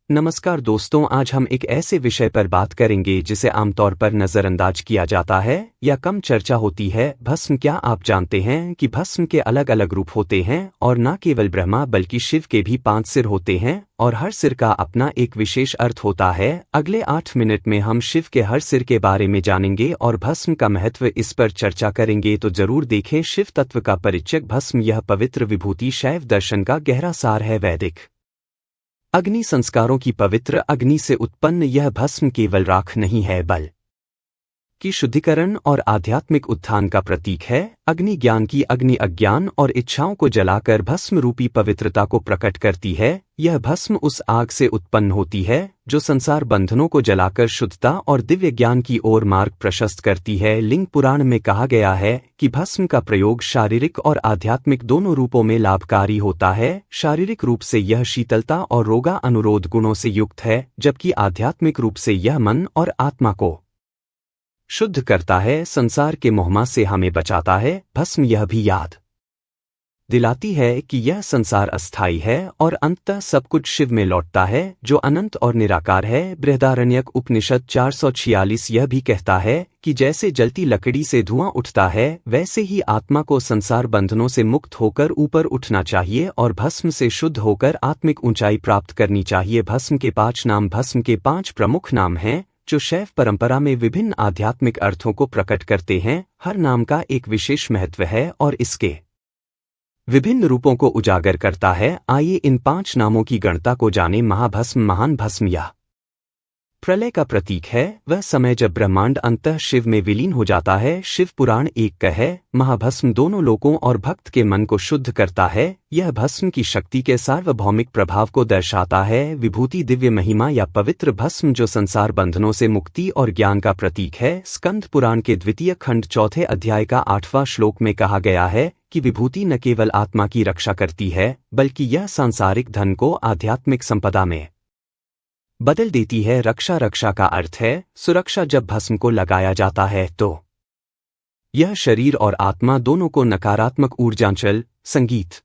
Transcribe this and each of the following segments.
नमस्कार दोस्तों, आज हम एक ऐसे विषय पर बात करेंगे जिसे आमतौर पर नज़रअंदाज किया जाता है या कम चर्चा होती है। भस्म। क्या आप जानते हैं कि भस्म के अलग अलग रूप होते हैं और न केवल ब्रह्मा बल्कि शिव के भी 5 सिर होते हैं और हर सिर का अपना एक विशेष अर्थ होता है। अगले 8 मिनट में हम शिव के हर सिर के बारे में जानेंगे और भस्म का महत्व इस पर चर्चा करेंगे, तो जरूर देखें। शिव तत्व का परिचय। भस्म यह पवित्र विभूति शैव दर्शन का गहरा सार है। वैदिक अग्नि संस्कारों की पवित्र अग्नि से उत्पन्न यह भस्म केवल राख नहीं है बल्कि शुद्धिकरण और आध्यात्मिक उत्थान का प्रतीक है। अग्नि ज्ञान की अग्नि अज्ञान और इच्छाओं को जलाकर भस्म रूपी पवित्रता को प्रकट करती है। यह भस्म उस आग से उत्पन्न होती है जो संसार बंधनों को जलाकर शुद्धता और दिव्य ज्ञान की ओर मार्ग प्रशस्त करती है। लिंग पुराण में कहा गया है कि भस्म का प्रयोग शारीरिक और आध्यात्मिक दोनों रूपों में लाभकारी होता है। शारीरिक रूप से यह शीतलता और रोगा अनुरोध गुणों से युक्त है, जबकि आध्यात्मिक रूप से यह मन और आत्मा को शुद्ध करता है, संसार के मोहमा से हमें बचाता है। भस्म यह भी याद दिलाती है कि यह संसार अस्थायी है और अंततः सब कुछ शिव में लौटता है जो अनंत और निराकार है। बृहदारण्यक उपनिषद 446 यह भी कहता है कि जैसे जलती लकड़ी से धुआं उठता है, वैसे ही आत्मा को संसार बंधनों से मुक्त होकर ऊपर उठना चाहिए और भस्म से शुद्ध होकर आत्मिक ऊंचाई प्राप्त करनी चाहिए। भस्म के 5 नाम। भस्म के 5 प्रमुख नाम हैं जो शैव परंपरा में विभिन्न आध्यात्मिक अर्थों को प्रकट करते हैं। हर नाम का एक विशेष महत्व है और इसके विभिन्न रूपों को उजागर करता है। आइए इन 5 नामों की गणना को जानें। महाभस्म। महान भस्म यह प्रलय का प्रतीक है। वह समय जब ब्रह्मांड अंततः शिव में विलीन हो जाता है। शिव पुराण एक है। महाभस्म दोनों लोकों और भक्त के मन को शुद्ध करता है। यह भस्म की शक्ति के सार्वभौमिक प्रभाव को दर्शाता है। विभूति दिव्य महिमा या पवित्र भस्म जो संसार बंधनों से मुक्ति और ज्ञान का प्रतीक है। स्कंद पुराण के 2 खंड 4 अध्याय का 8वां श्लोक में कहा गया है कि विभूति न केवल आत्मा की रक्षा करती है बल्कि यह सांसारिक धन को आध्यात्मिक संपदा में बदल देती है। रक्षा का अर्थ है सुरक्षा। जब भस्म को लगाया जाता है तो यह शरीर और आत्मा दोनों को नकारात्मक ऊर्जांचल संगीत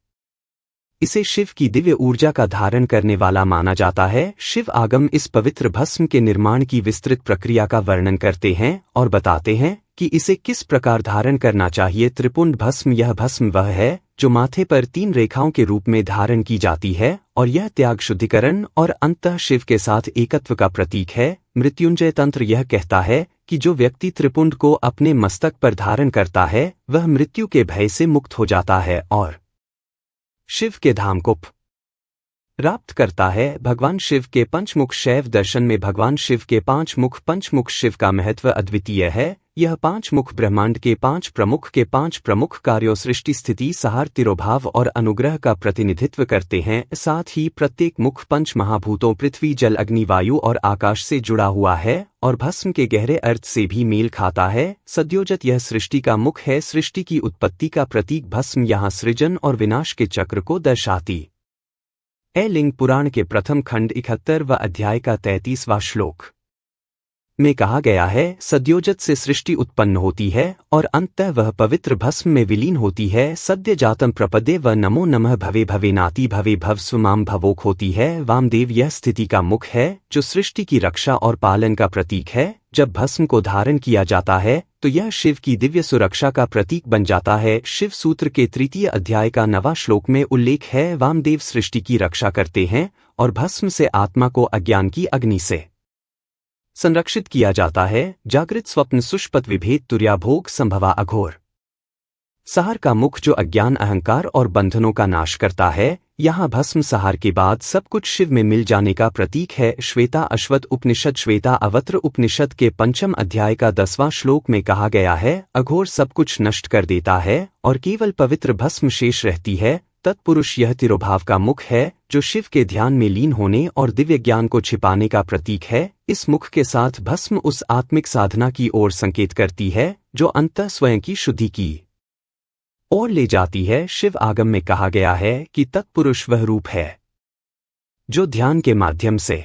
इसे शिव की दिव्य ऊर्जा का धारण करने वाला माना जाता है। शिव आगम इस पवित्र भस्म के निर्माण की विस्तृत प्रक्रिया का वर्णन करते हैं और बताते हैं कि इसे किस प्रकार धारण करना चाहिए। त्रिपुंड भस्म। यह भस्म वह है जो माथे पर 3 रेखाओं के रूप में धारण की जाती है और यह त्याग, शुद्धिकरण और अंततः शिव के साथ एकत्व का प्रतीक है। मृत्युंजय तंत्र यह कहता है कि जो व्यक्ति त्रिपुंड को अपने मस्तक पर धारण करता है वह मृत्यु के भय से मुक्त हो जाता है और शिव के धाम को प्राप्त करता है। भगवान शिव के पंचमुख। शैव दर्शन में भगवान शिव के 5 मुख। पंचमुख शिव का महत्व अद्वितीय है। यह 5 मुख ब्रह्मांड के 5 प्रमुख कार्यों सृष्टि, स्थिति, संहार, तिरोभाव और अनुग्रह का प्रतिनिधित्व करते हैं। साथ ही प्रत्येक मुख 5 महाभूतों पृथ्वी, जल, अग्नि, वायु और आकाश से जुड़ा हुआ है और भस्म के गहरे अर्थ से भी मेल खाता है। सद्योजत यह सृष्टि का मुख है, सृष्टि की उत्पत्ति का प्रतीक। भस्म यहाँ सृजन और विनाश के चक्र को दर्शाती लिंग पुराण के प्रथम खंड 71वां अध्याय का 33वां श्लोक में कहा गया है, सद्योजत से सृष्टि उत्पन्न होती है और अंततः वह पवित्र भस्म में विलीन होती है। सद्य जातम प्रपदे व नमो नमः भवे भवेनाति भवे भव स्वमाम भवोक होती है। वामदेव यह स्थिति का मुख है जो सृष्टि की रक्षा और पालन का प्रतीक है। जब भस्म को धारण किया जाता है तो यह शिव की दिव्य सुरक्षा का प्रतीक बन जाता है। शिव सूत्र के 3 अध्याय का 9वां श्लोक में उल्लेख है, वामदेव सृष्टि की रक्षा करते हैं और भस्म से आत्मा को अज्ञान की अग्नि से संरक्षित किया जाता है। जागृत, स्वप्न, सुषुप्त, विभेद, तुर्या, भोग, संभवा, अघोर संहार का मुख जो अज्ञान, अहंकार और बंधनों का नाश करता है। यहाँ भस्म संहार के बाद सब कुछ शिव में मिल जाने का प्रतीक है। श्वेता अश्वत उपनिषद। श्वेता अवत्र उपनिषद के 5 अध्याय का 10वां श्लोक में कहा गया है, अघोर सब कुछ नष्ट कर देता है और केवल पवित्र भस्म शेष रहती है। तत्पुरुष यह तिरोभाव का मुख है जो शिव के ध्यान में लीन होने और दिव्य ज्ञान को छिपाने का प्रतीक है। इस मुख के साथ भस्म उस आत्मिक साधना की ओर संकेत करती है जो अंततः स्वयं की शुद्धि की ओर ले जाती है। शिव आगम में कहा गया है कि तत्पुरुष वह रूप है जो ध्यान के माध्यम से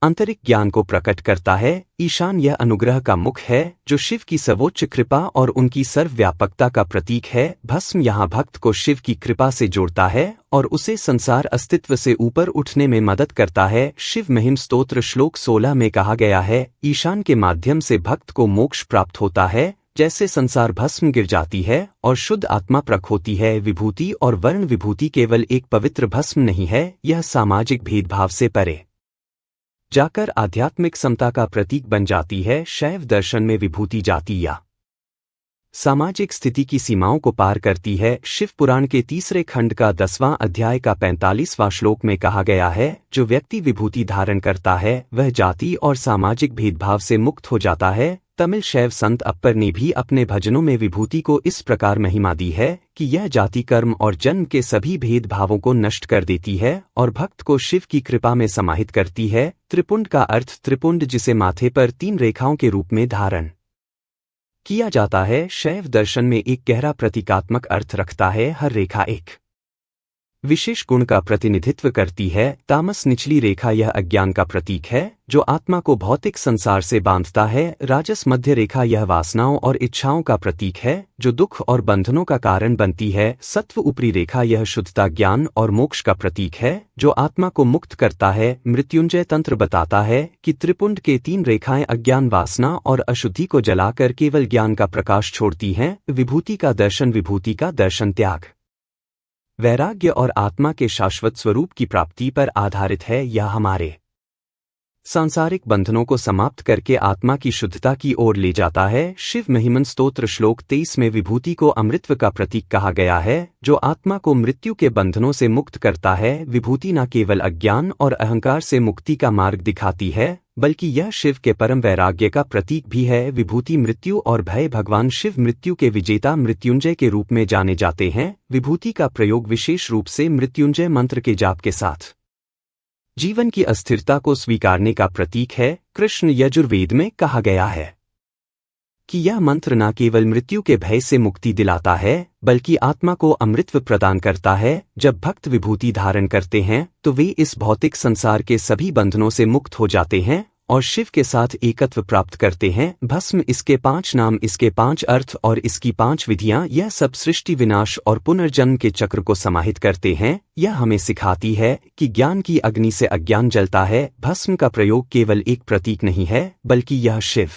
आंतरिक ज्ञान को प्रकट करता है। ईशान यह अनुग्रह का मुख है जो शिव की सर्वोच्च कृपा और उनकी सर्वव्यापकता का प्रतीक है। भस्म यहाँ भक्त को शिव की कृपा से जोड़ता है और उसे संसार अस्तित्व से ऊपर उठने में मदद करता है। शिव महिम स्तोत्र श्लोक 16 में कहा गया है, ईशान के माध्यम से भक्त को मोक्ष प्राप्त होता है। जैसे संसार भस्म गिर जाती है और शुद्ध आत्मा प्रकट होती है। विभूति और वर्ण विभूति केवल एक पवित्र भस्म नहीं है, यह सामाजिक भेदभाव से परे जाकर आध्यात्मिक समता का प्रतीक बन जाती है। शैव दर्शन में विभूति जाति या सामाजिक स्थिति की सीमाओं को पार करती है। शिव पुराण के तीसरे खंड का 10वां अध्याय का 45वां श्लोक में कहा गया है, जो व्यक्ति विभूति धारण करता है वह जाति और सामाजिक भेदभाव से मुक्त हो जाता है। तमिल शैव संत अप्पर ने भी अपने भजनों में विभूति को इस प्रकार महिमा दी है कि यह जाति, कर्म और जन्म के सभी भेदभावों को नष्ट कर देती है और भक्त को शिव की कृपा में समाहित करती है। त्रिपुंड का अर्थ त्रिपुंड, जिसे माथे पर 3 रेखाओं के रूप में धारण किया जाता है, शैव दर्शन में एक गहरा प्रतीकात्मक अर्थ रखता है। हर रेखा एक विशेष गुण का प्रतिनिधित्व करती है। तामस निचली रेखा यह अज्ञान का प्रतीक है जो आत्मा को भौतिक संसार से बांधता है। राजस मध्य रेखा यह वासनाओं और इच्छाओं का प्रतीक है जो दुख और बंधनों का कारण बनती है। सत्व ऊपरी रेखा यह शुद्धता, ज्ञान और मोक्ष का प्रतीक है जो आत्मा को मुक्त करता है। मृत्युंजय तंत्र बताता है कि त्रिपुंड के 3 रेखाएं अज्ञान, वासना और अशुद्धि को जलाकर केवल ज्ञान का प्रकाश छोड़ती हैं। विभूति का दर्शन त्याग, वैराग्य और आत्मा के शाश्वत स्वरूप की प्राप्ति पर आधारित है। यह हमारे सांसारिक बंधनों को समाप्त करके आत्मा की शुद्धता की ओर ले जाता है। शिव महिमन स्तोत्र श्लोक 23 में विभूति को अमृतत्व का प्रतीक कहा गया है जो आत्मा को मृत्यु के बंधनों से मुक्त करता है। विभूति न केवल अज्ञान और अहंकार से मुक्ति का मार्ग दिखाती है बल्कि यह शिव के परम वैराग्य का प्रतीक भी है। विभूति मृत्यु और भय, भगवान शिव मृत्यु के विजेता मृत्युंजय के रूप में जाने जाते हैं। विभूति का प्रयोग विशेष रूप से मृत्युंजय मंत्र के जाप के साथ जीवन की अस्थिरता को स्वीकारने का प्रतीक है। कृष्ण यजुर्वेद में कहा गया है कि यह मंत्र न केवल मृत्यु के भय से मुक्ति दिलाता है बल्कि आत्मा को अमृतत्व प्रदान करता है। जब भक्त विभूति धारण करते हैं तो वे इस भौतिक संसार के सभी बंधनों से मुक्त हो जाते हैं और शिव के साथ एकत्व प्राप्त करते हैं। भस्म, इसके 5 नाम, इसके 5 अर्थ और इसकी 5 विधियां, यह सब सृष्टि, विनाश और पुनर्जन्म के चक्र को समाहित करते हैं। यह हमें सिखाती है कि ज्ञान की अग्नि से अज्ञान जलता है। भस्म का प्रयोग केवल एक प्रतीक नहीं है बल्कि यह शिव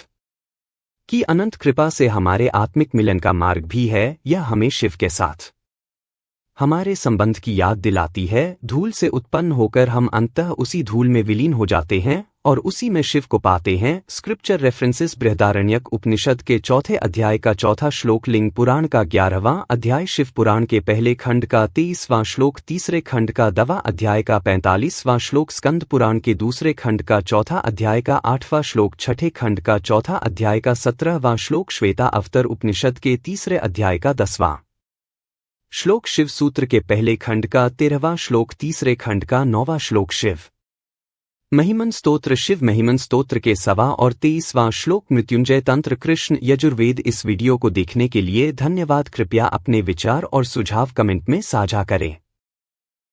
की अनंत कृपा से हमारे आत्मिक मिलन का मार्ग भी है। यह हमें शिव के साथ हमारे संबंध की याद दिलाती है। धूल से उत्पन्न होकर हम अंततः उसी धूल में विलीन हो जाते हैं और उसी में शिव को पाते हैं। स्क्रिप्चर रेफरेंसेस: बृहदारण्यक उपनिषद के 4थे अध्याय का 4था श्लोक, लिंग पुराण का 11वां अध्याय, शिव पुराण के पहले खंड का 23वां श्लोक, तीसरे खंड का 10वां अध्याय का 45वां श्लोक, स्कंद पुराण के दूसरे खंड का 4था अध्याय का 8वां श्लोक, छठे खंड का 4था अध्याय का 17वां श्लोक, श्वेता अवतर उपनिषद के तीसरे अध्याय का 10वां श्लोक, शिव सूत्र के पहले खंड का 13वां श्लोक, तीसरे खंड का 9वां श्लोक, शिव महिमन स्तोत्र, शिव महिमन स्तोत्र के 1वां और 23वां श्लोक, मृत्युंजय तंत्र, कृष्ण यजुर्वेद। इस वीडियो को देखने के लिए धन्यवाद। कृपया अपने विचार और सुझाव कमेंट में साझा करें।